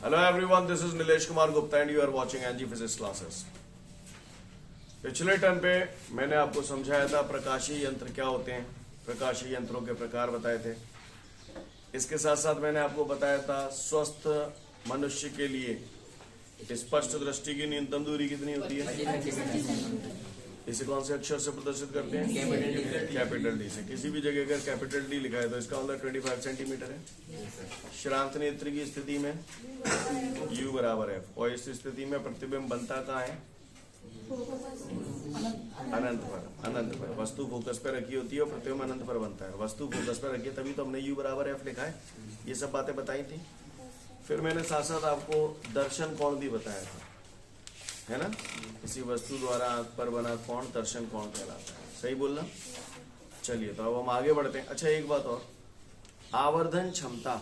Hello everyone, this is Nilesh Kumar Gupta and you are watching NG Physics Classes. पिछले term पे मैंने आपको समझाया था प्रकाशीय यंत्र क्या होते हैं, प्रकाशीय यंत्रों के प्रकार बताए थे। इसके साथ साथ मैंने आपको बताया था स्वस्थ मनुष्य के लिए स्पष्ट दृष्टि की न्यूनतम दूरी कितनी होती है। इसे कौन से अक्षर से प्रदर्शित करते हैं? कैपिटल डी से। किसी भी जगह अगर कैपिटल डी लिखा है तो इसका मतलब 25 सेंटीमीटर है। श्रांत नेत्र की स्थिति में U बराबर F और इस स्थिति में प्रतिबिंब बनता कहाँ है? अनंत पर। अनंत पर वस्तु फोकस पर रखी होती है और प्रतिबिंब अनंत पर बनता है। वस्तु फोकस पर रखी है तभी तो हमने U बराबर F लिखा है। ये सब बातें बताई थी। फिर मैंने साथ साथ आपको दर्शन कोण भी बताया था, है ना। किसी वस्तु द्वारा आंख पर बना कोण दर्शन कोण कहलाता है। सही बोलना। चलिए तो अब हम आगे बढ़ते हैं। अच्छा एक बात और, आवर्धन क्षमता।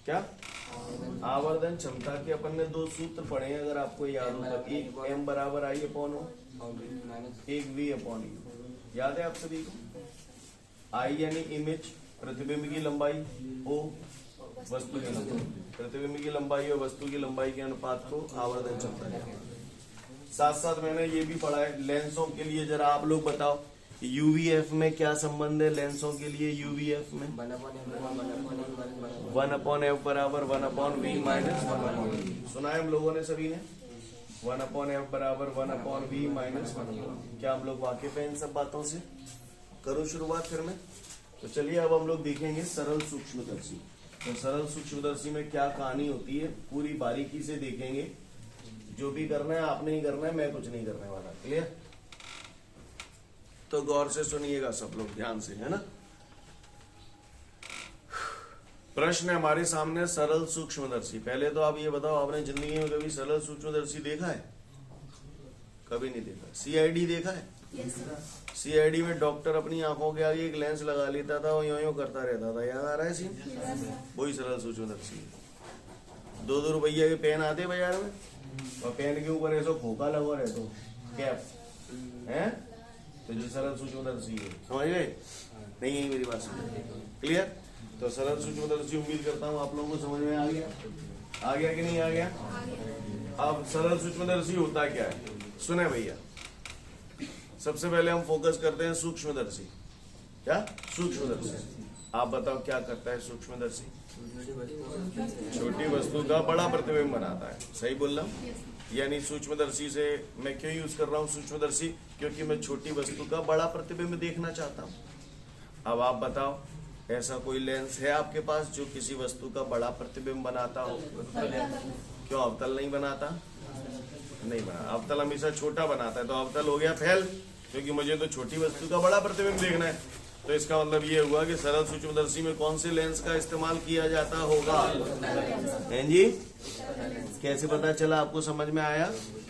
क्या? आवर्धन क्षमता के अपन ने दो सूत्र पढ़े हैं, अगर आपको याद हो तो। एक M बराबर I अपॉन O, एक V अपॉन U। याद है आप सभी को? I यानी इमेज, प्रतिबिंब की लंबाई, O वस्तु की लंबाई। प्रतिबिंब की लंबाई और वस्तु की लंबाई के अनुपात को आवर्धन क्षमता कहते हैं। साथ साथ मैंने ये भी पढ़ा है लेंसों के लिए। जरा आप लोग बताओ UVF में क्या संबंध है लेंसों के लिए? UVF में 1/F बराबर 1/V माइनस 1/V। सुना है हम लोगों ने सभी ने? 1/F बराबर 1/V माइनस 1/V। क्या हम लोग वाकिफ हैं इन सब बातों से? करो शुरुआत फिर मैं। तो चलिए अब हम लोग देखेंगे सरल सूक्ष्मदर्शी। तो सरल सूक्ष्मदर्शी में क्या कहानी होती है पूरी बारीकी से देखेंगे। जो भी करना है आपने ही करना है, मैं कुछ नहीं करने वाला। क्लियर? तो गौर से सुनिएगा सब लोग ध्यान से, है ना। प्रश्न है हमारे सामने सरल सूक्ष्मदर्शी। पहले तो आप ये बताओ, आपने जिंदगी में कभी सरल सूक्ष्मदर्शी देखा है? कभी नहीं देखा। CID देखा है? CID में डॉक्टर अपनी आंखों के आगे एक लेंस लगा लेता था और यो करता रहता था। याद आ रहा है सीन? वही सरल सूक्ष्मदर्शी। 2-2 रुपया के पेन आते बाजार में और पेन के ऊपर ऐसा खोखा लगा रहे तो कैप है, तो जो सरल सूक्ष्मदर्शी है। समझ गए? नहीं है मेरी बात समझ? क्लियर? तो सरल सूक्ष्मदर्शी उम्मीद करता हूँ आप लोगों को समझ में आ गया। आ गया कि नहीं आ गया? अब सरल सूक्ष्मदर्शी होता क्या है सुने भैया। सबसे पहले हम फोकस करते हैं सूक्ष्मदर्शी। क्या? सूक्ष्मदर्शी। आप बताओ क्या करता है सूक्ष्मदर्शी? छोटी वस्तु का बड़ा प्रतिबिंब बनाता है। सही बोल रहा हूँ? यानी सूक्ष्मदर्शी से मैं क्यों यूज कर रहा हूँ सूक्ष्मदर्शी? क्योंकि मैं छोटी वस्तु का बड़ा प्रतिबिंब देखना चाहता हूँ। अब आप बताओ ऐसा कोई लेंस है आपके पास जो किसी वस्तु का बड़ा प्रतिबिंब बनाता हो? क्यों अवतल नहीं बनाता? नहीं बना। अवतल हमेशा छोटा बनाता है, तो अवतल हो गया फेल, क्योंकि मुझे तो छोटी वस्तु का बड़ा प्रतिबिंब देखना है। तो इसका मतलब ये हुआ कि सरल सूक्ष्मदर्शी में कौन से लेंस का इस्तेमाल किया जाता होगा? हैं जी? कैसे पता चला? आपको समझ में आया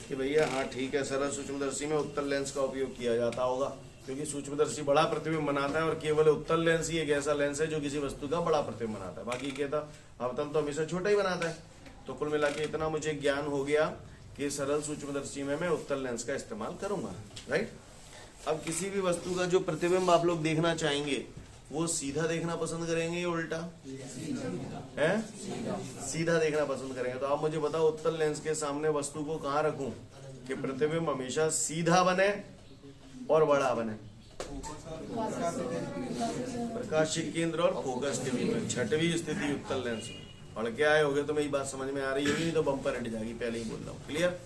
कि भैया हाँ ठीक है, सरल सूक्ष्मदर्शी में उत्तल लेंस का उपयोग किया जाता होगा, क्योंकि सूक्ष्मदर्शी बड़ा प्रतिबिंब बनाता है और केवल उत्तल लेंस ही एक ऐसा लेंस है जो किसी वस्तु का बड़ा प्रतिबिंब बनाता है। बाकी कहता अवतल तो हमेशा छोटा ही बनाता है। तो कुल मिला के इतना मुझे ज्ञान हो गया कि सरल सूक्ष्मदर्शी में मैं उत्तल लेंस का इस्तेमाल करूंगा। राइट? अब किसी भी वस्तु का जो प्रतिबिंब आप लोग देखना चाहेंगे वो सीधा देखना पसंद करेंगे या उल्टा? है? सीधा देखना पसंद करेंगे। तो आप मुझे बताओ उत्तल लेंस के सामने वस्तु को कहाँ रखूं कि प्रतिबिंब हमेशा सीधा बने और बड़ा बने? प्रकाशिक केंद्र और फोकस के बीच में, छठवीं स्थिति उत्तल लेंस में। पढ़ के आए होगे तो मेरी बात समझ में आ रही है, नहीं तो बम्पर हट जाएगी, पहले ही बोल रहा हूँ। क्लियर?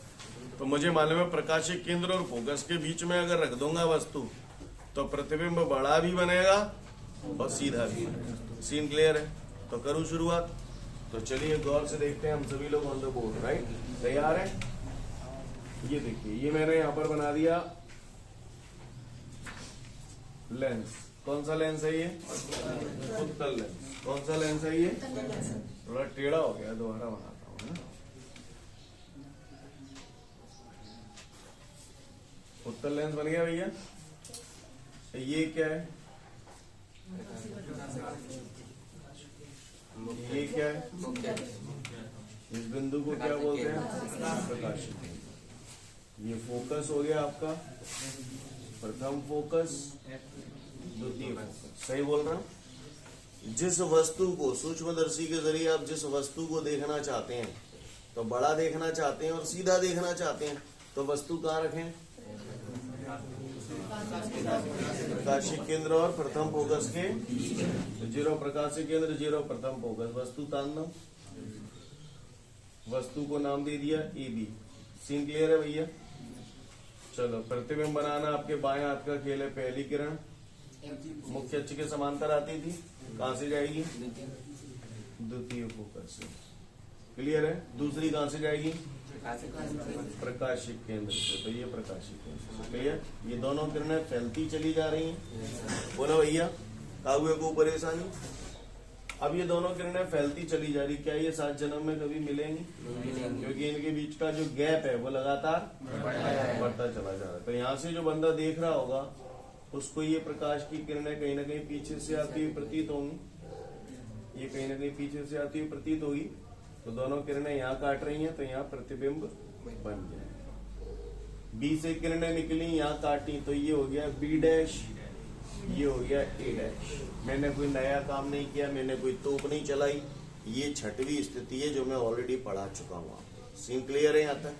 तो मुझे मालूम है प्रकाशिक केंद्र और फोकस के बीच में अगर रख दूंगा वस्तु तो प्रतिबिंब बड़ा भी बनेगा और सीधा भी बनेगा। सीन क्लियर है? तो करूं शुरुआत। तो चलिए गौर से देखते हैं हम सभी लोग ऑन द बोर्ड। राइट? तैयार है? ये देखिए, ये मैंने यहाँ पर बना दिया लेंस। कौन सा लेंस है ये? उत्तल लेंस। कौन सा लेंस है ये? थोड़ा टेढ़ा हो गया, दोबारा बनाता हूँ ना। उत्तल लेंस बन गया भैया। ये क्या है? ये क्या है? इस बिंदु को क्या बोलते हैं? प्रकाशिक। ये फोकस हो गया आपका, प्रथम फोकस, द्वितीय फोकस। सही बोल रहा हूं? जिस वस्तु को सूक्ष्मदर्शी के जरिए आप जिस वस्तु को देखना चाहते हैं तो बड़ा देखना चाहते हैं और सीधा देखना चाहते हैं, तो वस्तु कहाँ रखें? प्रकाशिक केंद्र और प्रथम फोकस के जीरो, प्रकाशिक केंद्र जीरो, प्रथम फोकस। वस्तु तांडव, वस्तु को नाम दे दिया ए बी। सीन क्लियर है भैया? चलो, प्रतिबिंब बनाना आपके बाएं हाथ का खेल है। पहली किरण मुख्य अक्ष के समांतर आती थी, कहां से जाएगी? द्वितीय फोकस से। क्लियर है? दूसरी कहां से जाएगी? प्रकाशिक केंद्र से। तो ये प्रकाशिक केंद्र से। क्लियर? ये दोनों किरणें फैलती चली जा रही हैं। बोलो भैया, कागुए को परेशानी? अब ये दोनों किरणें फैलती चली जा रही, क्या ये 7 जन्म में कभी मिलेंगी? क्योंकि इनके बीच का जो गैप है वो लगातार बढ़ता चला जा रहा है। तो यहाँ से जो बंदा देख रहा होगा उसको ये प्रकाश की किरणें कहीं ना कहीं पीछे से आती हुई प्रतीत होंगी। ये कहीं ना कहीं पीछे से आती हुई प्रतीत होगी। तो दोनों किरणें यहाँ काट रही हैं, तो यहाँ प्रतिबिंब बन गया। बी से किरणें निकली, यहाँ काटी, तो ये हो गया बी डैश, ये हो गया ए डैश। मैंने कोई नया काम नहीं किया, मैंने कोई तोप नहीं चलाई। ये छठवीं स्थिति है जो मैं ऑलरेडी पढ़ा चुका हूँ। सीन क्लियर है यहाँ तक?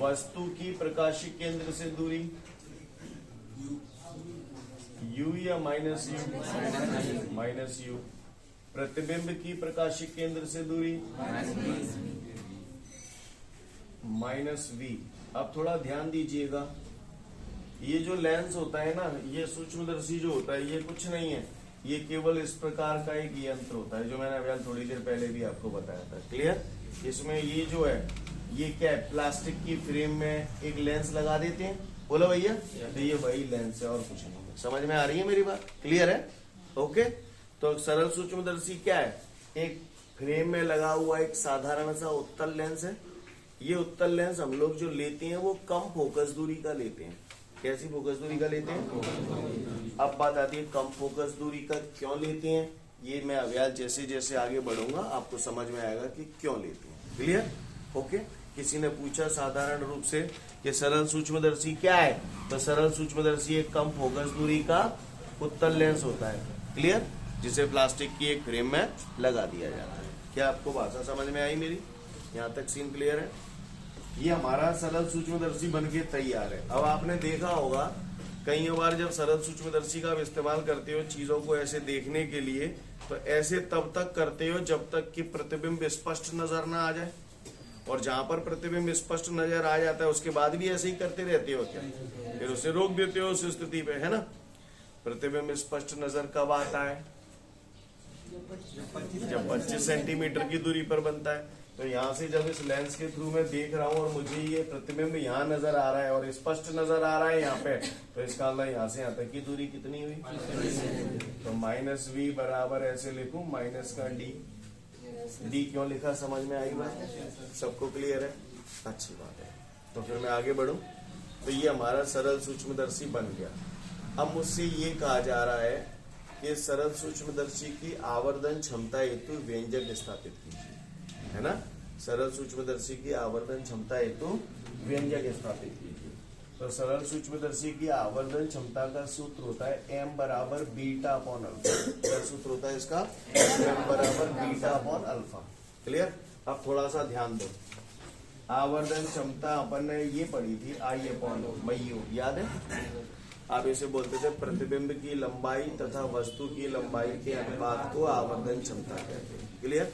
वस्तु की प्रकाशिक केंद्र से दूरी u या माइनस यू? Minus you. प्रतिबिंब की प्रकाशिक केंद्र से दूरी माइनस वी। अब थोड़ा ध्यान दीजिएगा, ये जो लेंस होता है ना, ये सूक्ष्मदर्शी जो होता है, ये कुछ नहीं है, ये केवल इस प्रकार का एक यंत्र होता है जो मैंने अभी थोड़ी देर पहले भी आपको बताया था। क्लियर? इसमें ये जो है, ये क्या है? प्लास्टिक की फ्रेम में एक लेंस लगा देते हैं। बोलो भैया, तो ये वही लेंस है और कुछ नहीं है। समझ में आ रही है मेरी बात? क्लियर है? ओके। तो सरल सूक्ष्मदर्शी क्या है? एक फ्रेम में लगा हुआ एक साधारण सा उत्तल लेंस है। ये उत्तल लेंस हम लोग जो लेते हैं वो कम फोकस दूरी का लेते हैं। कैसी फोकस दूरी का लेते हैं? अब बात आती है कम फोकस दूरी का क्यों लेते हैं। ये मैं अभ्यास जैसे जैसे आगे बढ़ूंगा आपको समझ में आएगा कि क्यों लेते हैं। क्लियर? ओके। किसी ने पूछा साधारण रूप से कि सरल सूक्ष्मदर्शी क्या है, तो सरल सूक्ष्मदर्शी एक कम फोकस दूरी का उत्तल लेंस होता है। क्लियर? जिसे प्लास्टिक की एक फ्रेम में लगा दिया जाता है। क्या आपको भाषा समझ में आई मेरी? यहाँ तक सीन क्लियर है? ये हमारा सरल सूक्ष्मदर्शी बनके तैयार है। अब आपने देखा होगा कई बार जब सरल सूक्ष्मदर्शी का आप इस्तेमाल करते हो चीजों को ऐसे देखने के लिए, तो ऐसे तब तक करते हो जब तक कि प्रतिबिंब स्पष्ट नजर ना आ जाए। और जहां पर प्रतिबिंब स्पष्ट नजर आ जाता है उसके बाद भी ऐसे ही करते रहते हो क्या? फिर उसे रोक देते हो उस स्थिति पे, है ना? प्रतिबिंब स्पष्ट नजर कब आता है? जब 25 सेंटीमीटर की दूरी पर बनता है। तो यहाँ से जब इस लेंस के थ्रू मैं देख रहा हूँ और मुझे ये प्रतिबिंब यहाँ नजर आ रहा है और स्पष्ट नजर आ रहा है यहाँ पे, तो इसका मतलब यहाँ से यहाँ तक की दूरी कितनी हुई? तो माइनस वी बराबर ऐसे लिखूं, माइनस का डी। डी क्यों लिखा समझ में आई बात? सबको क्लियर है? अच्छी बात है। तो फिर मैं आगे बढ़ूं। तो ये हमारा सरल सूक्ष्मदर्शी बन गया। अब मुझसे ये कहा जा रहा है कि सरल सूक्ष्मदर्शी की आवर्धन क्षमता हेतु व्यंजक स्थापित कीजिए, है ना? सरल सूक्ष्मदर्शी की आवर्धन क्षमता हेतु व्यंजक स्थापित कीजिए। तो सरल सूक्ष्मदर्शी की आवर्धन क्षमता का सूत्र होता है m बराबर बीटा अपॉन अल्फा। क्या सूत्र होता है इसका? m बराबर बीटा अपॉन अल्फा। क्लियर? अब थोड़ा सा ध्यान दो। आवर्धन क्षमता अपन ने ये पढ़ी थी, आई अपॉन मयू, याद है? आप इसे बोलते थे प्रतिबिंब की लंबाई तथा वस्तु की लंबाई के अनुपात को आवर्धन क्षमता कहते हैं। क्लियर?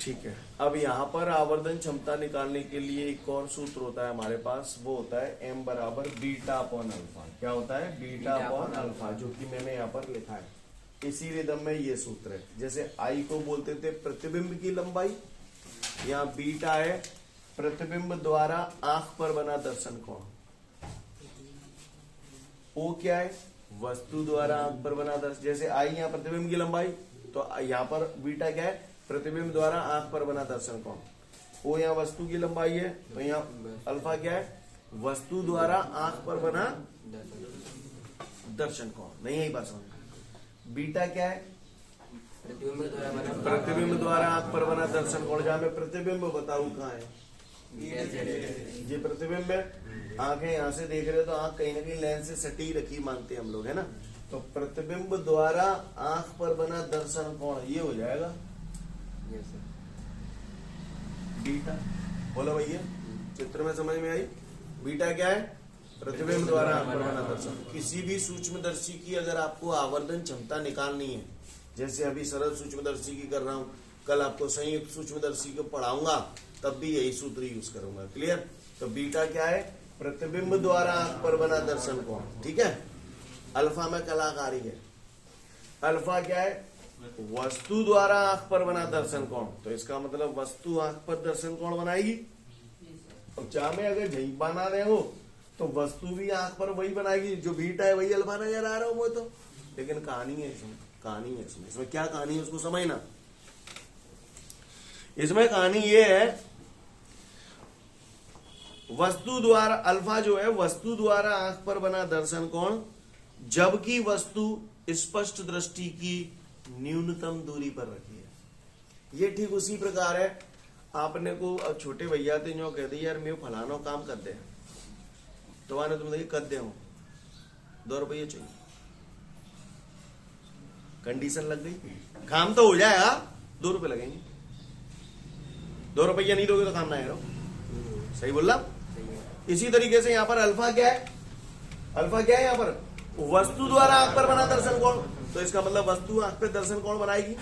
ठीक है। अब यहाँ पर आवर्धन क्षमता निकालने के लिए एक और सूत्र होता है हमारे पास, वो होता है m बराबर बीटा अपॉन अल्फा। क्या होता है? बीटा अपॉन अल्फा, जो कि मैंने यहाँ पर लिखा है। इसी रिदम में ये सूत्र है। जैसे I को बोलते थे प्रतिबिंब की लंबाई, यहाँ बीटा है प्रतिबिंब द्वारा आंख पर बना दर्शन कोण। O क्या है? वस्तु द्वारा आंख पर बना दर्शन। जैसे I यहाँ प्रतिबिंब की लंबाई, तो यहाँ पर बीटा क्या है? प्रतिबिंब द्वारा आंख पर बना दर्शन कोण। O यहाँ वस्तु की लंबाई है, तो यहाँ अल्फा क्या है? वस्तु द्वारा आंख पर बना दर्शन कोण। नहीं है बात समझ? बीटा क्या है? प्रतिबिंब द्वारा आंख पर बना दर्शन कोण। जहां मैं प्रतिबिंब बताऊं कहाँ है? ये प्रतिबिंब है। आंखें यहाँ से देख रहे हो तो आंख कहीं ना कहीं लेंस से सटी रखी मानते हैं हम लोग, है ना? तो प्रतिबिंब द्वारा आंख पर बना दर्शन कोण ये हो जाएगा बीटा। बोलो भैया, चित्र में समझ में आई? बीटा क्या है? प्रतिबिंब द्वारा आंख पर बना दर्शन। किसी भी सूक्ष्मदर्शी की अगर आपको आवर्धन क्षमता निकालनी है, जैसे अभी सरल सूक्ष्मदर्शी की कर रहा हूं, कल आपको संयुक्त सूक्ष्मदर्शी को पढ़ाऊंगा तब भी यही सूत्र यूज करूंगा। क्लियर? तो बीटा क्या है? प्रतिबिंब द्वारा आंख पर बना दर्शन कोण। ठीक है। अल्फा में कलाकारी है। अल्फा क्या है? वस्तु द्वारा आंख पर बना दर्शन कोण। तो इसका मतलब वस्तु आंख पर दर्शन कोण बनाएगी। और चाह में अगर यही बना रहे हो तो वस्तु भी आंख पर वही बनाएगी, जो बीटा है वही अल्फा नजर आ रहा हो वो तो। लेकिन कहानी है इसमें, कहानी है इसमें क्या कहानी है उसको समझना। इसमें कहानी ये है, वस्तु द्वारा अल्फा जो है वस्तु द्वारा आंख पर बना दर्शन कोण, जबकि वस्तु स्पष्ट दृष्टि की न्यूनतम दूरी पर रखी है। ये ठीक उसी प्रकार है, आपने को अब छोटे भैया थे जो कहते यार मैं फलाना काम कर दे, तो आने तुम कर दे 2 रुपये चाहिए, कंडीशन लग गई, काम तो हो जाएगा 2 रुपये लगेंगे, 2 रुपया नहीं दोगे तो काम ना आएगा। सही बोल रहा? इसी तरीके से यहाँ पर अल्फा क्या है? अल्फा क्या है यहाँ पर? वस्तु द्वारा आंख पर बना दर्शन कोण। तो इसका मतलब वस्तु आंख पे दर्शन कोण बनाएगी।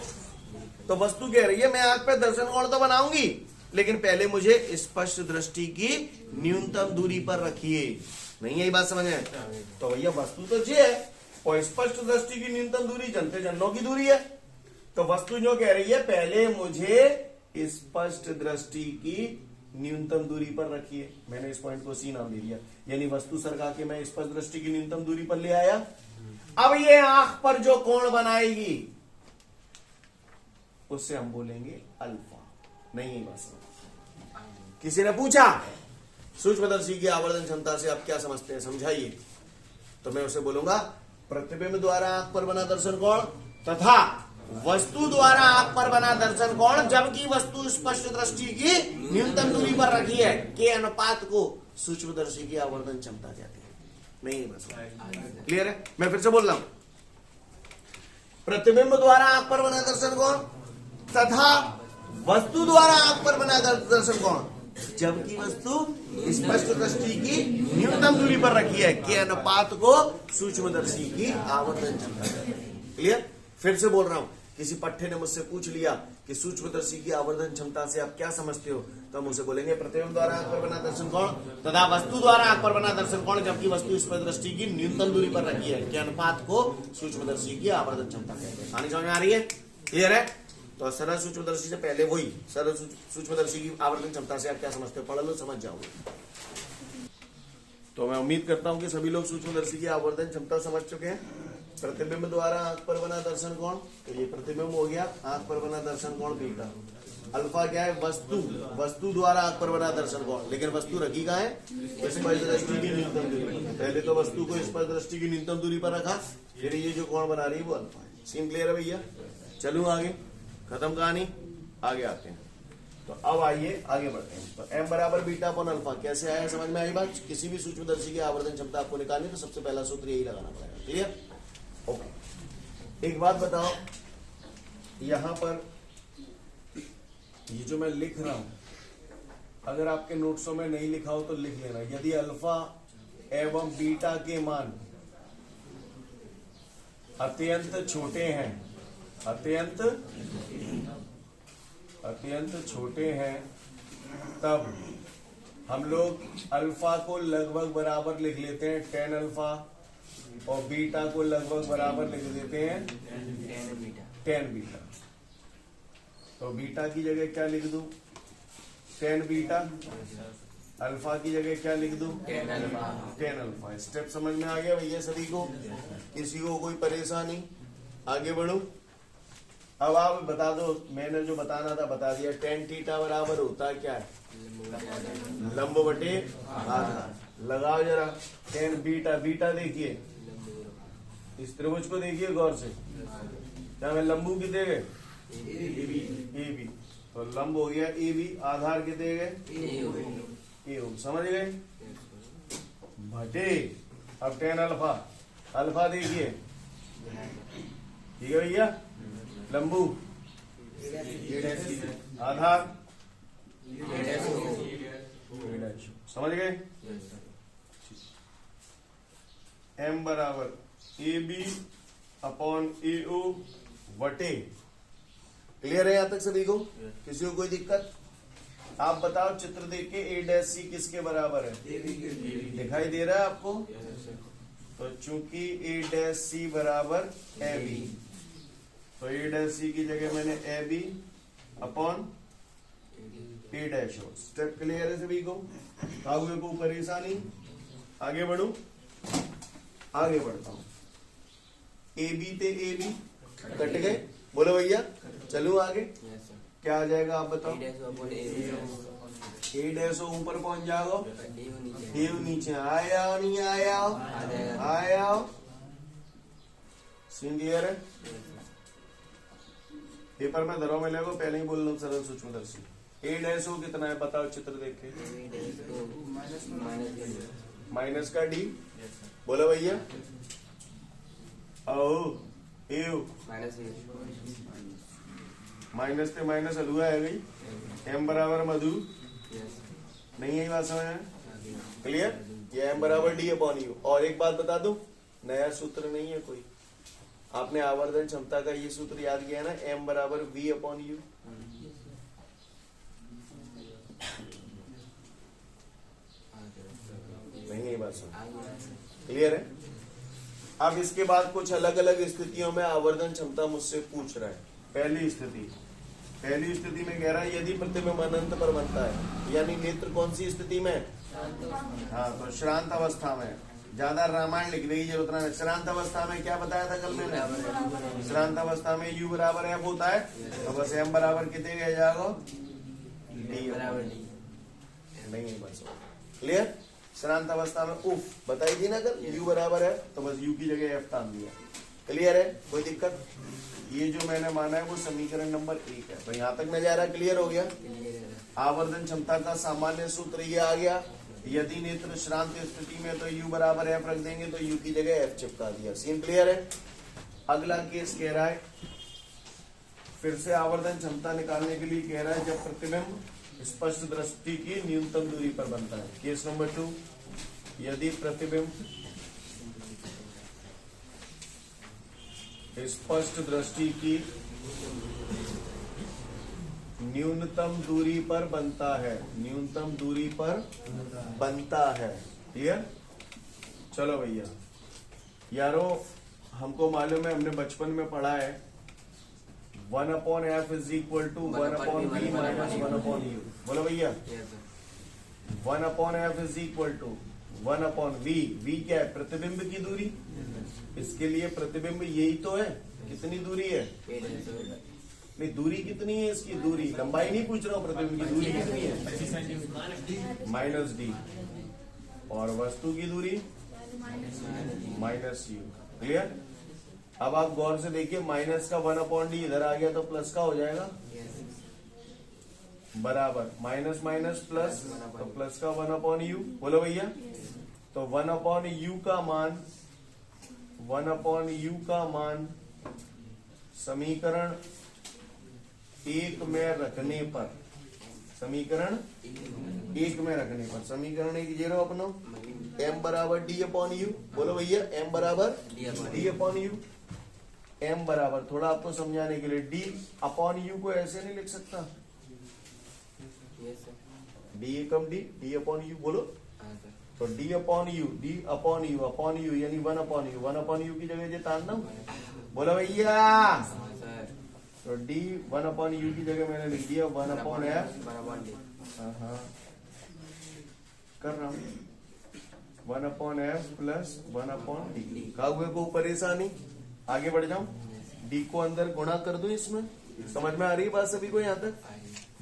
तो वस्तु कह रही है मैं आंख पे दर्शन कोण तो बनाऊंगी, लेकिन पहले मुझे स्पष्ट दृष्टि की न्यूनतम दूरी पर रखिए। नहीं यही बात समझ में? तो भैया वस्तु तो ये है और स्पष्ट दृष्टि की न्यूनतम दूरी जनते जनों की दूरी है। तो वस्तु जो कह रही है पहले मुझे स्पष्ट दृष्टि की न्यूनतम दूरी पर रखिए। मैंने इस पॉइंट को सी नाम दे दिया, यानी वस्तु सरका के मैं स्पष्ट दृष्टि की न्यूनतम दूरी पर ले आया। अब ये आंख पर जो कोण बनाएगी उससे हम बोलेंगे अल्फा। नहीं बस किसी ने पूछा सूक्ष्मदर्शी की आवर्धन क्षमता से आप क्या समझते हैं, समझाइए। तो मैं उसे बोलूंगा प्रतिबिंब द्वारा आंख पर बना दर्शन कोण तथा वस्तु द्वारा आंख पर बना दर्शन कोण, जबकि वस्तु स्पष्ट दृष्टि की न्यूनतम दूरी पर रखी है, के अनुपात को सूक्ष्मदर्शी की आवर्धन क्षमता कहते हैं। नहीं बस क्लियर है? मैं फिर से बोल रहा हूं, प्रतिबिंब द्वारा आंख पर बना दर्शन कोण तथा वस्तु द्वारा आंख पर बना दर्शन कोण, जबकि वस्तु स्पष्ट दृष्टि की न्यूनतम दूरी पर रखी है, के अनुपात को सूक्ष्मदर्शी की आवर्धन क्षमता कहते हैं। क्लियर? फिर से बोल रहा हूं, किसी पट्टे ने मुझसे पूछ लिया कि सूक्ष्मदर्शी की आवर्धन क्षमता से आप क्या समझते हो, तो हम उसे बोलेंगे प्रतिबिंब द्वारा आंख पर बना दर्शन कोण तथा वस्तु द्वारा आंख पर बना दर्शन कोण, जबकि वस्तु स्पष्ट दृष्टि की न्यूनतम दूरी पर रखी है, के अनुपात को सूक्ष्मदर्शी की आवर्धन क्षमता कहते हैं। कहानी समझ में आ रही है? क्लियर है? तो सरल सूक्ष्मदर्शी से पहले वही सरल सूक्ष्मदर्शी की आवर्धन क्षमता से आप क्या समझते हो, पढ़ लो समझ जाओगे। तो मैं उम्मीद करता हूं कि सभी लोग सूक्ष्मदर्शी की आवर्धन क्षमता समझ चुके हैं। प्रतिबिंब द्वारा आंख पर बना दर्शन कोण, तो ये प्रतिबिंब हो गया, आंख पर बना दर्शन कोण बीटा। अल्फा क्या है? वस्तु, वस्तु द्वारा आंख पर बना दर्शन कोण, लेकिन वस्तु रखी कहां है? स्पष्ट दृष्टि की न्यूनतम दूरी पर। पहले तो वस्तु को स्पष्ट दृष्टि की न्यूनतम दूरी पर रखा, फिर ये जो कोण बना रही है वो अल्फा है। सीन क्लियर है भैया? चलूं आगे, खत्म कहानी, आगे आते हैं। तो अब आइए आगे बढ़ते हैं। तो m बराबर बीटा अपॉन अल्फा कैसे आया, समझ में आई बात? किसी भी सूक्ष्मदर्शी की आवर्धन क्षमता आपको निकालनी तो सबसे पहला सूत्र यही लगाना पड़ेगा। क्लियर? ओके। एक बात बताओ, यहां पर ये जो मैं लिख रहा हूं अगर आपके नोट्सों में नहीं लिखा हो तो लिख लेना। यदि अल्फा एवं बीटा के मान अत्यंत छोटे हैं, अत्यंत छोटे हैं, तब हम लोग अल्फा को लगभग बराबर लिख लेते हैं tan अल्फा और बीटा को लगभग बराबर लिख देते हैं tan बीटा। तो बीटा की जगह क्या लिख दूं? tan beta. अल्फा की जगह क्या लिख दूं? tan alpha. स्टेप समझ में आ गया भैया सभी को? किसी को कोई परेशानी? आगे बढ़ूं? अब आप बता दो, मैंने जो बताना था बता दिया। tan थीटा बराबर होता है क्या है? लंब बटे आधार। लगाओ जरा tan बीटा। बीटा देखिए, इस त्रिभुज को देखिए गौर से, क्या मैं लंबू कितने गए? A B. तो लंब हो गया ए बी, आधार कितने गए? ए। समझ गए? बटे अब tan अल्फा। अल्फा देखिए, ठीक है भैया? लंबू आधार समझ गए। m बराबर AB अपॉन AO वटे। क्लियर है यहां तक सभी को? किसी को कोई दिक्कत? आप बताओ चित्र देख के A' C किसके बराबर है? दिखाई दे रहा है आपको? तो चूंकि A' बराबर AB, तो A' की जगह मैंने AB upon A' step clear है सभी को? आगे को परेशानी? आगे बढ़ू? आगे बढ़ता हूं। AB ते AB कट गए, बोलो भैया। चलो आगे क्या आ जाएगा आप बताओ? A' ऊपर पहुंच जाओ, A नीचे आया नहीं आया? आया। सीन क्लियर है? पेपर में धरो में लगो, पहले ही बोल रहा हूं सरल सूक्ष्मदर्शी। A' कितना है बताओ चित्र देख के? माइनस का D, बोलो भैया। ओ यू माइनस पे माइनस अधूरा है गई। M बराबर मधु नहीं है बात समझ में? क्लियर? ये M बराबर D अपॉन यू। और एक बात बता दूं, नया सूत्र नहीं है कोई। आपने आवर्धन क्षमता का ये सूत्र याद किया है ना, M बराबर V अपॉन यू। नहीं है बात समझ? क्लियर है? अब इसके बाद कुछ अलग अलग स्थितियों में आवर्धन क्षमता मुझसे पूछ रहा है। पहली स्थिति में कह रहा है यदि प्रतिबिंब अनंत पर बनता है, यानी नेत्र कौन सी स्थिति में? हाँ, तो श्रांत अवस्था में। ज्यादा रामायण लिखने की जरूरत नहीं। श्रांत अवस्था में क्या बताया था कल मैंने? श्रांत अवस्था में U बराबर F होता है, तो बस M बराबर कितने गए जाओ? D बराबर D। नहीं है बस। क्लियर? श्रांत अवस्था में उफ बताई थी ना कल, U बराबर है, तो बस U की जगह F तान दिया। क्लियर है? कोई दिक्कत? ये जो मैंने माना है वो समीकरण नंबर 1 है। तो यहाँ तक नजारा क्लियर हो गया। आवर्धन क्षमता का सामान्य सूत्र ये आ गया। यदि नेत्र श्रांत स्थिति में तो U बराबर F रख देंगे, तो U की जगह F चिपका दिया। सीन क्लियर है? अगला केस कह रहा है, फिर से आवर्धन क्षमता निकालने के लिए कह रहा है जब प्रतिबिंब स्पष्ट दृष्टि की न्यूनतम दूरी पर बनता है। केस नंबर 2, यदि प्रतिबिंब स्पष्ट दृष्टि की न्यूनतम दूरी पर बनता है। न्यूनतम दूरी पर बनता है। क्लियर? चलो भैया यारो, हमको मालूम है, हमने बचपन में पढ़ा है 1/f is equal to 1/v minus 1/u। बोलो भैया। 1/f is equal to 1/v। v क्या है? प्रतिबिंब की दूरी। इसके लिए प्रतिबिंब यही तो है। कितनी दूरी है? नहीं, दूरी कितनी है इसकी? दूरी, लंबाई नहीं पूछ रहा हूँ, प्रतिबिंब की दूरी कितनी है? Minus D. और वस्तु की दूरी माइनस यू। क्लियर? अब आप गौर से देखिए, माइनस का 1/d इधर आ गया तो प्लस का हो जाएगा बराबर माइनस माइनस प्लस, तो प्लस का 1/u। बोलो भैया। तो 1/u का मान, 1/u का मान समीकरण 1 में रखने पर, समीकरण 1 में रखने पर, समीकरण 1 जीरो अपनो m बराबर d अपॉन यू। बोलो भैया। m बराबर d अपॉन यू। m बराबर, थोड़ा आपको समझाने के लिए, d अपॉन यू को ऐसे नहीं लिख सकता? d Ekam d upon you. बोलो। तो d upon you, d upon you, upon you यानी 1/u। 1/u की जगह जे तान दो। बोलो भैया। तो d 1/u की जगह मैंने लिख दिया 1/f। कर रहा हूं 1/f प्लस 1/d। कागुए को परेशानी? आगे बढ़ जाऊं। d को अंदर गुणा कर दूं इसमें। समझ में आ रही है बात सभी को यहाँ तक?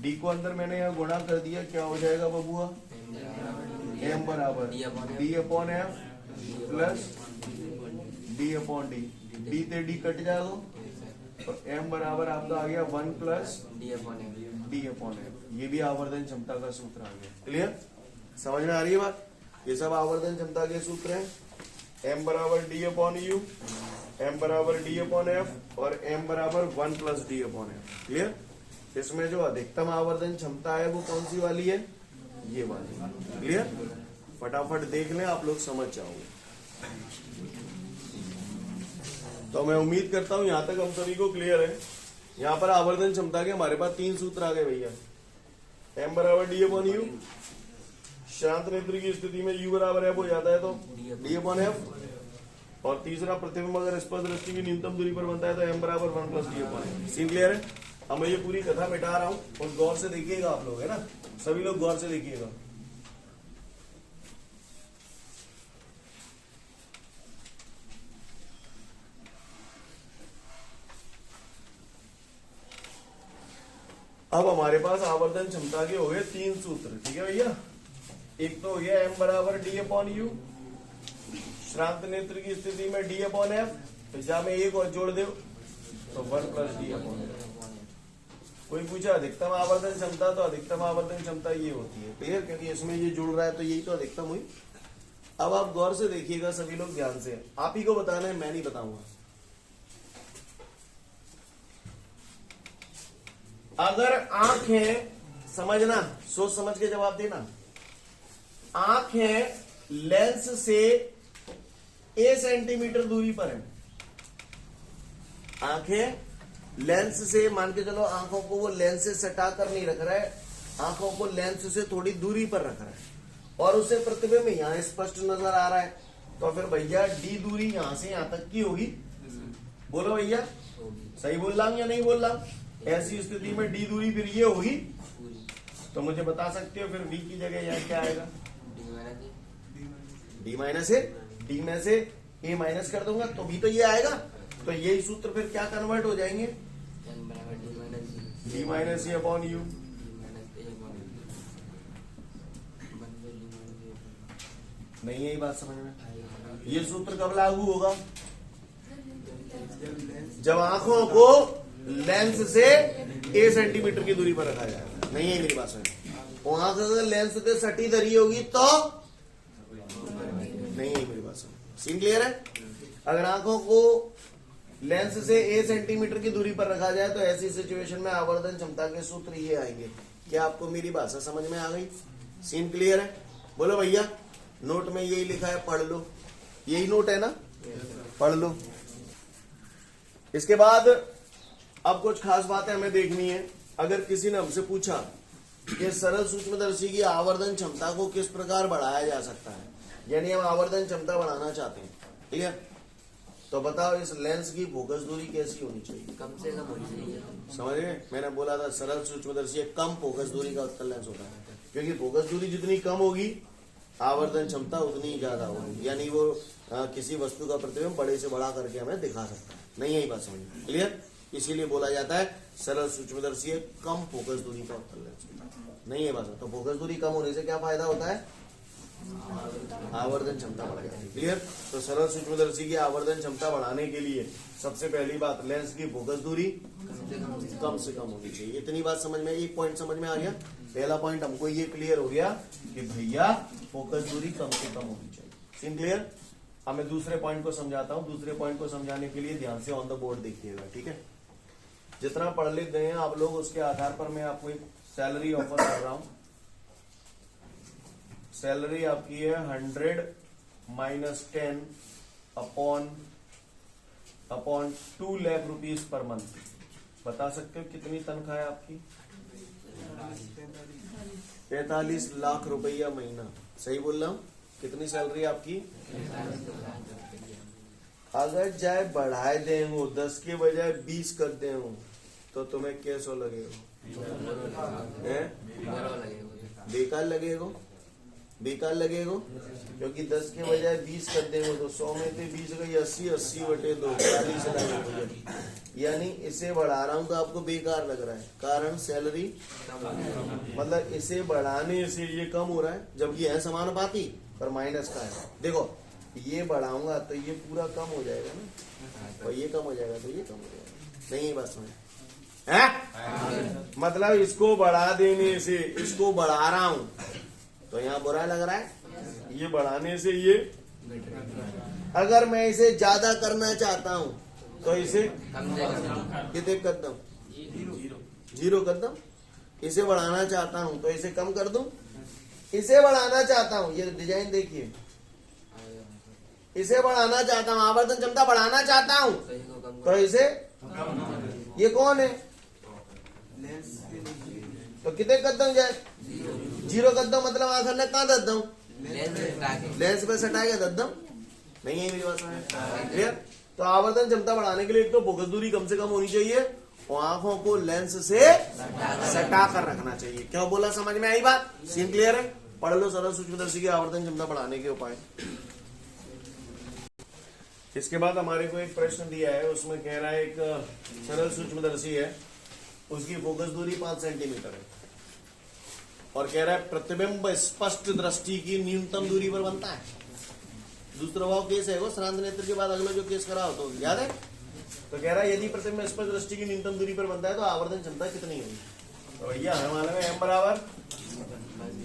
d को अंदर मैंने यहाँ गुणा कर दिया, क्या हो जाएगा बबुआ? m बराबर d upon f plus d upon d। d ते d कट जाएगा, तो m बराबर आपका आ गया 1 प्लस d अपॉन f। ये भी आवर्धन क्षमता का सूत्र आ गया। क्लियर? समझ में आ रही है बात? ये सब आवर्धन क्षमता के सूत्र हैं। m बराबर d अपॉन u, m बराबर d अपॉन f और m बराबर 1 plus d upon f। Clear? इसमें जो अधिकतम आवर्धन क्षमता है वो कौन सी वाली है, ये वाली। क्लियर, फटाफट देख लें, आप लोग समझ जाओगे। तो मैं उम्मीद करता हूं यहां तक हम सभी को क्लियर है। यहां पर आवर्धन क्षमता के हमारे पास 3 सूत्र आ गए भैया। m बराबर d अपॉन यू, शांत नेत्र की स्थिति में u बराबर f हो जाता है तो d अपॉन f, और तीसरा प्रतिबिंब अगर स्पर्श दृष्टि की न्यूनतम दूरी पर बनता है तो m बराबर 1 plus d upon f। Scene clear है। अब मैं ये पूरी कथा मिटा रहा हूं और गौर से देखिएगा आप लोग, है ना, सभी लोग गौर से देखिएगा। अब हमारे पास आवर्धन क्षमता के हो गए 3 सूत्र, ठीक है भैया। एक तो हो गया m बराबर d अपॉन यू, श्रांत नेत्र की स्थिति में d अपॉन एफ, तो जहां में एक और जोड़ दो तो 1 प्लस d अपॉन एफ। कोई पूछा अधिकतम आवर्धन क्षमता, तो अधिकतम आवर्धन क्षमता ये होती है। क्लियर, क्योंकि इसमें ये जुड़ रहा है तो यही तो अधिकतम हुई। अब आप गौर से देखिएगा सभी लोग ध्यान से, आप ही को बताना है, मैं नहीं बताऊंगा। अगर आंख है, समझना, सोच समझ के जवाब देना। आंख है लेंस से a सेंटीमीटर दूरी पर है, आंखें लेंस से, मान के चलो आंखों को वो लेंस से सटा कर नहीं रख रहा है, आंखों को लेंस से थोड़ी दूरी पर रख रहा है, और उसे प्रतिबिंब यहां स्पष्ट नजर आ रहा है। तो फिर भैया d दूरी यहां से यहां तक की होगी। बोलो भैया, सही बोल रहा हूं या नहीं बोल रहा हूं? ऐसी स्थिति में d दूरी फिर ये होगी, तो मुझे बता सकते हो फिर b की जगह यहाँ क्या आएगा? d माइनस ए, d में से a माइनस कर दूंगा तो b तो ये आएगा। तो यही सूत्र फिर क्या कन्वर्ट हो जाएंगे? d minus A upon you. नहीं यही बात समझ में? ये सूत्र कब लागू होगा? जब आंखों को लेंस से a सेंटीमीटर की दूरी पर रखा जाएगा। नहीं है मेरी बात समझ? वो आंख अगर लेंस से सटी धरी होगी तो नहीं है मेरी बात समझ? सीन क्लियर है? अगर आंखों को लेंस से a सेंटीमीटर की दूरी पर रखा जाए तो ऐसी सिचुएशन में आवर्धन क्षमता के सूत्र ये आएंगे। क्या आपको मेरी भाषा समझ में आ गई? सीन क्लियर है? बोलो भैया, नोट में यही लिखा है, पढ़ लो। यही नोट है ना, पढ़ लो। इसके बाद अब कुछ खास बातें हमें देखनी है। अगर किसी ने हमसे पूछा कि सरल सूक्ष्मदर्शी की आवर्धन क्षमता को किस प्रकार बढ़ाया जा सकता है, यानी हम आवर्धन क्षमता बढ़ाना चाहते हैं, ठीक है, तो बताओ इस लेंस की फोकस दूरी कैसी होनी चाहिए? कम से कम होनी चाहिए। समझ गए? मैंने बोला था सरल सूक्ष्मदर्शी कम फोकस दूरी का उत्तल लेंस होता है, क्योंकि फोकस दूरी जितनी कम होगी आवर्धन क्षमता उतनी ही ज्यादा होगी, यानी वो किसी वस्तु का प्रतिबिंब बड़े से बड़ा करके हमें दिखा सकता है। नहीं यही बात समझ? क्लियर? इसीलिए बोला जाता है सरल सूक्ष्मदर्शी कम फोकस दूरी का उत्तल लेंस। नहीं है बात? तो फोकस दूरी कम होने से क्या फायदा होता है? आवर्धन क्षमता बढ़ जाती है। क्लियर? तो सरल सूक्ष्मदर्शी की आवर्धन क्षमता बढ़ाने के लिए सबसे पहली बात, लेंस की फोकस दूरी कम से कम होनी चाहिए। इतनी बात समझ में? एक पॉइंट समझ में आ गया। पहला पॉइंट हमको ये क्लियर हो गया कि भैया फोकस दूरी कम से कम होनी चाहिए। Scene clear? अब मैं दूसरे पॉइंट को समझाता हूं। दूसरे पॉइंट को समझाने के लिए ध्यान से ऑन द बोर्ड देखिएगा, ठीक है? जितना पढ़ लिख गए हैं आप लोग, उसके आधार पर मैं आपको एक सैलरी ऑफर कर रहा हूं। सैलरी आपकी है 100 minus 10 upon 2 lakh rupees per month. बता सकते हो कितनी तनख्वाह है आपकी? 45 लाख रुपया महीना। सही बोल रहा हूं? कितनी सैलरी आपकी? अगर चाहे बढ़ाए देंगे 10 के बजाय 20 कर देंगे तो तुम्हें कैसो लगेगा? बेकार लगेगा, बेकार लगेगा, क्योंकि 10 के बजाय 20 कर देंगे तो 100 में से 20 गई 80, 80 बटे 2 40 लाख रुपये। यानी इसे बढ़ा रहा हूं तो आपको बेकार लग रहा है, कारण सैलरी मतलब इसे बढ़ाने से ये कम हो रहा है, जबकि है समानुपाती पर माइनस का है। देखो ये बढ़ाऊंगा तो ये पूरा कम हो जाएगा ना, और ये कम हो जाएगा तो ये कम हो जाएगा। नहीं बस में है? मतलब इसको बढ़ा देने से इसको बढ़ा रहा हूं तो यहाँ बुरा लग रहा है, ये बढ़ाने से ये। अगर मैं इसे ज्यादा करना चाहता हूं तो इसे कितने कर दूं? 0 कर दूं, इसे बढ़ाना चाहता हूं तो इसे कम कर दूं, इसे बढ़ाना चाहता हूं, ये डिजाइन देखिए, इसे बढ़ाना चाहता हूं, आवर्धन क्षमता बढ़ाना चाहता हूं तो इसे, ये कौन है, तो कितने कर दूं जाए, 0 कर दूं, मतलब आखिर ने कहां दे दूं, लेंस पे सटा के दे दूं, नहीं है मेरी बात समझ क्लियर। तो आवर्धन क्षमता बढ़ाने के लिए एक तो फोकस दूरी कम से कम होनी चाहिए और आंखों को लेंस से सटा कर रखना चाहिए। क्या बोला, समझ में आई बात, सीन क्लियर है। पढ़ लो सरल सूक्ष्मदर्शी की आवर्धन क्षमता बढ़ाने के उपाय। इसके बाद हमारे को एक प्रश्न दिया है, उसमें कह रहा है एक सरल सूक्ष्मदर्शी है, उसकी फोकस दूरी 5 सेंटीमीटर है और कह रहा है प्रतिबिंब स्पष्ट दृष्टि की न्यूनतम दूरी पर बनता है। दूसरा भाव केस है वो श्रांत नेत्र के बाद अगला जो केस करा हो तो याद है। तो कह रहा है यदि प्रतिबिंब स्पष्ट दृष्टि की न्यूनतम दूरी पर बनता है तो आवर्धन क्षमता कितनी होगी। तो भैया हमें मालूम है m बराबर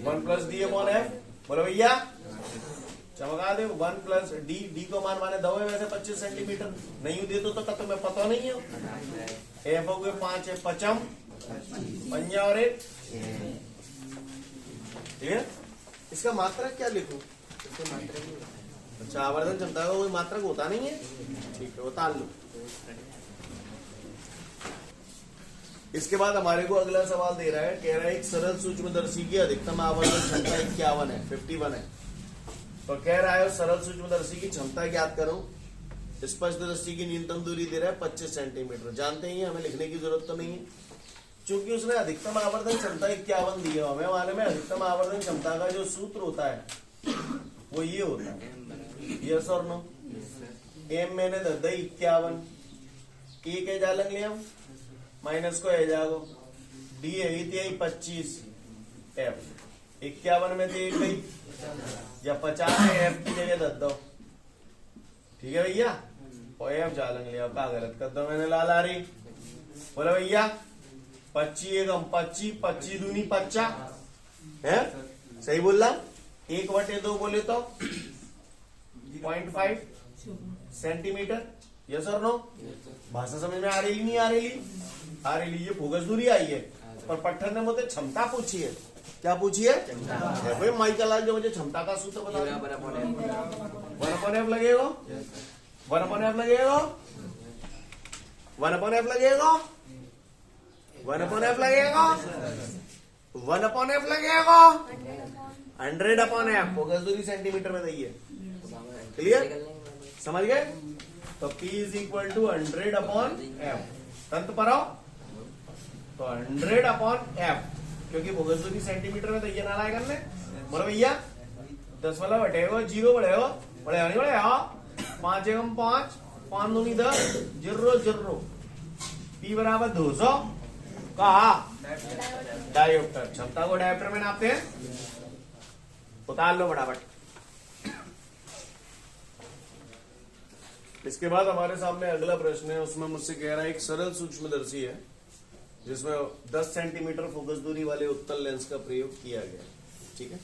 1 प्लस डी अपॉन एफ। बोलो भैया चमका दे 1 प्लस डी को मान माने दो है वैसे 25 सेंटीमीटर, नहीं दे तो कत में पता नहीं है। एफ हो गए 5 है, पचम पंजा और एक, ठीक है। इसका मात्रक क्या लिखूं, अच्छा आवर्धन क्षमता का कोई मात्रक होता नहीं है, ठीक है उतार लो। इसके बाद हमारे को अगला सवाल दे रहा है, कह रहा है एक सरल सूक्ष्मदर्शी की अधिकतम आवर्धन क्षमता 51 है, 51 है। तो कह रहा है सरल सूक्ष्मदर्शी की क्षमता ज्ञात करो, स्पष्ट दृष्टि की न्यूनतम दूरी दे रहा है 25 सेंटीमीटर। जानते ही हमें लिखने की जरूरत तो नहीं है क्योंकि उसने अधिकतम आवर्धन क्षमता 51 दी है। हमें मालूम है अधिकतम आवर्धन क्षमता का जो सूत्र होता है वो ये होता है, यस और नो। एम मैंने दे 51, ए के जालंग लिया माइनस को है जागो, डी है 25, एफ 51 में से एक गई या 50 है, एफ की जगह दे दो, ठीक है भैया। और एफ जालंग लिया, का गलत कर दो मैंने लाल आ रही। बोले भैया 25 एकम 25, 25 दूनी 50 है, सही बोल रहा। 1/2 बोले तो 0.5 सेंटीमीटर, यस और नो। भाषा समझ में आ रही नहीं आ रही, आ रही। ये फोकस दूरी आई है पर पट्टन ने मुझे क्षमता पूछी है, क्या पूछी है भाई माइकल जो मुझे क्षमता का सूत्र बता, 1/f लगेगा, 1/f लगेगा, 1/f लगेगा, 1/f लगेगा, 1/f लगेगा, 100/f फोकस दूरी सेंटीमीटर में दी है, क्लियर समझ गए। तो P is equal to 100/f, तंत्र पर आओ तो 100/f, क्योंकि फोकस दूरी सेंटीमीटर में दी ना करने। बोलो भैया 10 वाला बढ़ेगा, 0 बढ़ेगा, बढ़ेगा नहीं बढ़ेगा, 5 एकम 5, 5 दूनी 10, 0 P बराबर 200 कहा डायोप्टर। क्षमता को डायोप्टर में नापते हैं, उतार लो फटाफट। इसके बाद हमारे सामने अगला प्रश्न है, उसमें मुझसे कह रहा है एक सरल सूक्ष्मदर्शी है जिसमें 10 सेंटीमीटर फोकस दूरी वाले उत्तल लेंस का प्रयोग किया गया, ठीक है।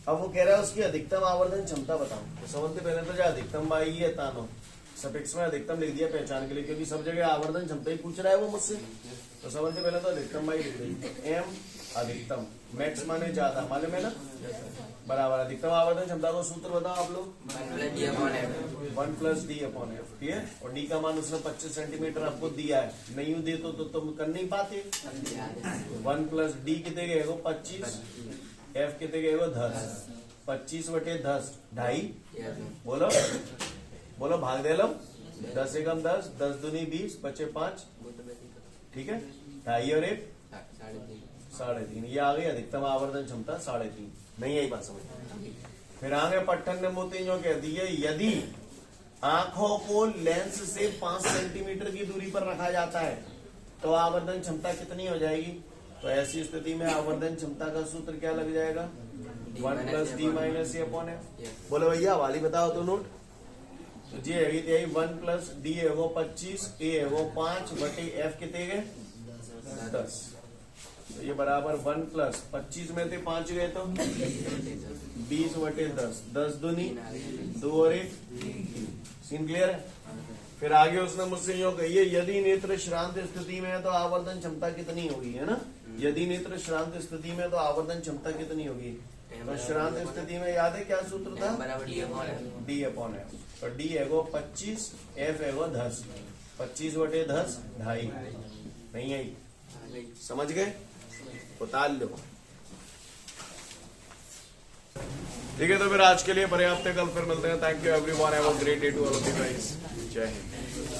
अब वो कह रहा है उसकी अधिकतम आवर्धन क्षमता बताओ। तो सबसे पहले तो जो अधिकतम आई है तानो सफिक्स में अधिकतम लिख दिया पहचान के लिए, क्योंकि सब जगह आवर्धन क्षमता ही पूछ रहा है वो मुझसे। तो सबसे पहले तो अधिकतम आई लिख दी, एम अधिकतम, मैक्स माने ज्यादा, मालूम है ना, बराबर अधिकतम आवर्धन क्षमता को सूत्र बताओ आप लोग, 1 प्लस डी अपॉन एफ, ठीक है। और डी का मान उसने 25 सेंटीमीटर आपको दिया है, नहीं दे तो तुम कर नहीं पाते। 1 प्लस डी कितने गए 25, एफ कितने गए 10, 25/10 2.5, बोलो बोलो भाग दे लो, 10 एकम 10, 10 दूनी 20, बचे 5, ठीक है। 2.5 और 1 3.5, ये आ गई अधिकतम आवर्धन क्षमता 3.5। नहीं आई बात समझ। फिर आगे पट्टन ने मोती जो कह दिए यदि आंखों को लेंस से 5 सेंटीमीटर की दूरी पर रखा जाता है तो आवर्धन क्षमता कितनी हो जाएगी। तो ऐसी स्थिति में आवर्धन क्षमता का सूत्र क्या लग जाएगा, 1 प्लस डी माइनस ए अपॉन एफ। बोलो भैया वाली बताओ तो नोट। तो जी है 1 प्लस डी है वो 25, ए है वो 5/f कितने गए 10। तो ये बराबर 1 प्लस 25 में थे 5 गए तो 20/10, 10 दूनी 2 और 1, सीन क्लियर है। फिर आगे उसने मुझसे यूं कही है, यदि नेत्र श्रांत स्थिति में है तो आवर्धन क्षमता कितनी होगी, है ना। यदि नेत्र श्रांत स्थिति में तो आवर्धन क्षमता कितनी होगी। तो श्रांत स्थिति में याद है क्या सूत्र था, डी अपॉन एफ। तो डी एगो 25, एफ एगो 10, 25/10 2.5 नहीं आई, समझ गए, उतार लो। ठीक है, तो फिर आज के लिए पर्याप्त है, कल फिर मिलते हैं। Thank you everyone, have a great day to all of you guys, Jai Hind.